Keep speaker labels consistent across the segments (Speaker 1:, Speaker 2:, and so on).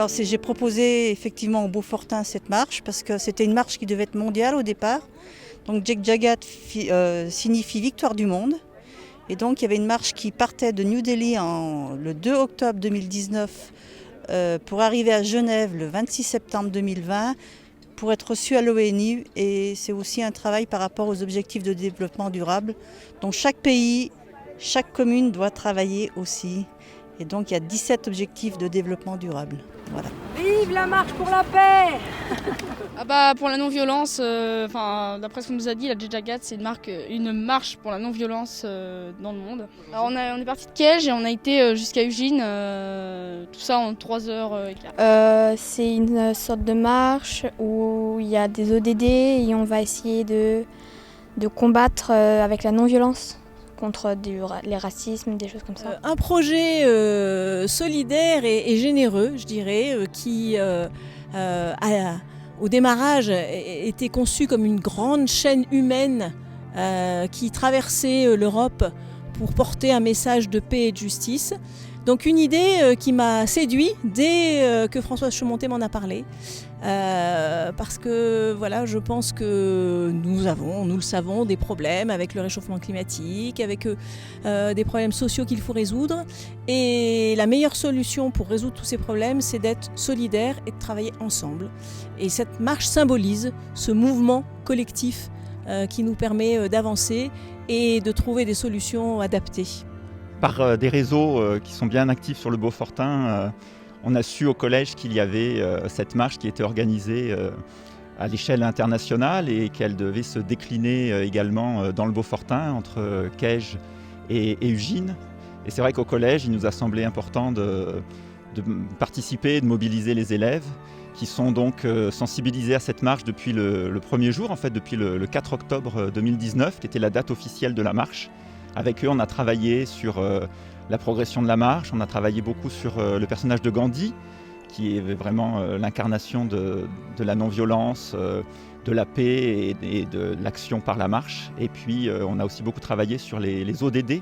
Speaker 1: Alors j'ai proposé effectivement au Beaufortin cette marche parce que c'était une marche qui devait être mondiale au départ. Donc Jek Jagat signifie victoire du monde. Et donc il y avait une marche qui partait de New Delhi le 2 octobre 2019 pour arriver à Genève le 26 septembre 2020 pour être reçue à l'ONU. Et c'est aussi un travail par rapport aux objectifs de développement durable. Donc chaque pays, chaque commune doit travailler aussi. Et donc il y a 17 objectifs de développement durable. Voilà.
Speaker 2: Vive la marche pour la paix!
Speaker 3: Pour la non-violence, d'après ce qu'on nous a dit, la Jek Jagat, c'est une marche pour la non-violence dans le monde. Alors on est parti de Kej et on a été jusqu'à Ujin, tout ça en 3 heures et quart.
Speaker 4: C'est une sorte de marche où il y a des ODD et on va essayer de combattre avec la non-violence contre les racismes, des choses comme ça.
Speaker 5: Un projet solidaire et généreux, je dirais, qui au démarrage était conçu comme une grande chaîne humaine qui traversait l'Europe pour porter un message de paix et de justice. Donc une idée qui m'a séduit dès que Françoise Chaumonté m'en a parlé. Parce que voilà, je pense que nous le savons, des problèmes avec le réchauffement climatique, avec des problèmes sociaux qu'il faut résoudre. Et la meilleure solution pour résoudre tous ces problèmes, c'est d'être solidaire et de travailler ensemble. Et cette marche symbolise ce mouvement collectif qui nous permet d'avancer et de trouver des solutions adaptées.
Speaker 6: Par des réseaux qui sont bien actifs sur le Beaufortin, on a su au collège qu'il y avait cette marche qui était organisée à l'échelle internationale et qu'elle devait se décliner également dans le Beaufortin entre Kej et Ujin. Et c'est vrai qu'au collège, il nous a semblé important de participer, de mobiliser les élèves qui sont donc sensibilisés à cette marche depuis le premier jour, en fait depuis le 4 octobre 2019, qui était la date officielle de la marche. Avec eux, on a travaillé sur la progression de la marche, on a travaillé beaucoup sur le personnage de Gandhi, qui est vraiment l'incarnation de la non-violence, de la paix et de l'action par la marche. Et puis, on a aussi beaucoup travaillé sur les ODD,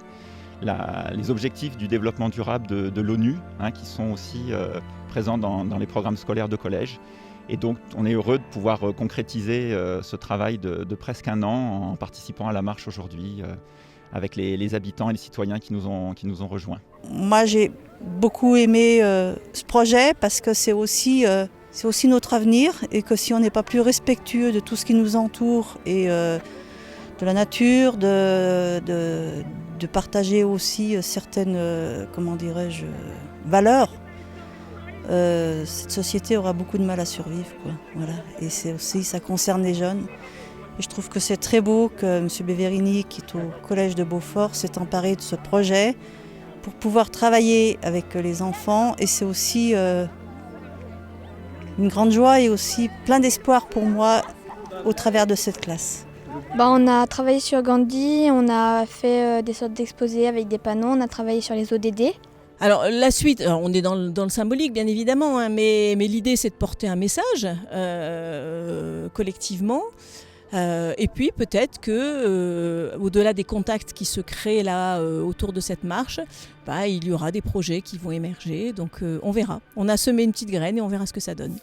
Speaker 6: les objectifs du développement durable de l'ONU, qui sont aussi présents dans les programmes scolaires de collège. Et donc, on est heureux de pouvoir concrétiser ce travail de presque 1 an en participant à la marche aujourd'hui avec les habitants et les citoyens qui nous ont rejoints.
Speaker 1: Moi, j'ai beaucoup aimé ce projet parce que c'est aussi notre avenir et que si on n'est pas plus respectueux de tout ce qui nous entoure et de la nature, de partager aussi certaines, valeurs, cette société aura beaucoup de mal à survivre, quoi. Voilà. Et ça concerne les jeunes. Et je trouve que c'est très beau que M. Beverini, qui est au Collège de Beaufort, s'est emparé de ce projet pour pouvoir travailler avec les enfants. Et c'est aussi une grande joie et aussi plein d'espoir pour moi au travers de cette classe.
Speaker 4: On a travaillé sur Gandhi, on a fait des sortes d'exposés avec des panneaux, on a travaillé sur les ODD.
Speaker 5: Alors la suite, on est dans le symbolique bien évidemment, mais l'idée c'est de porter un message collectivement. Et puis peut-être que au-delà des contacts qui se créent là autour de cette marche, il y aura des projets qui vont émerger, donc on verra. On a semé une petite graine et on verra ce que ça donne.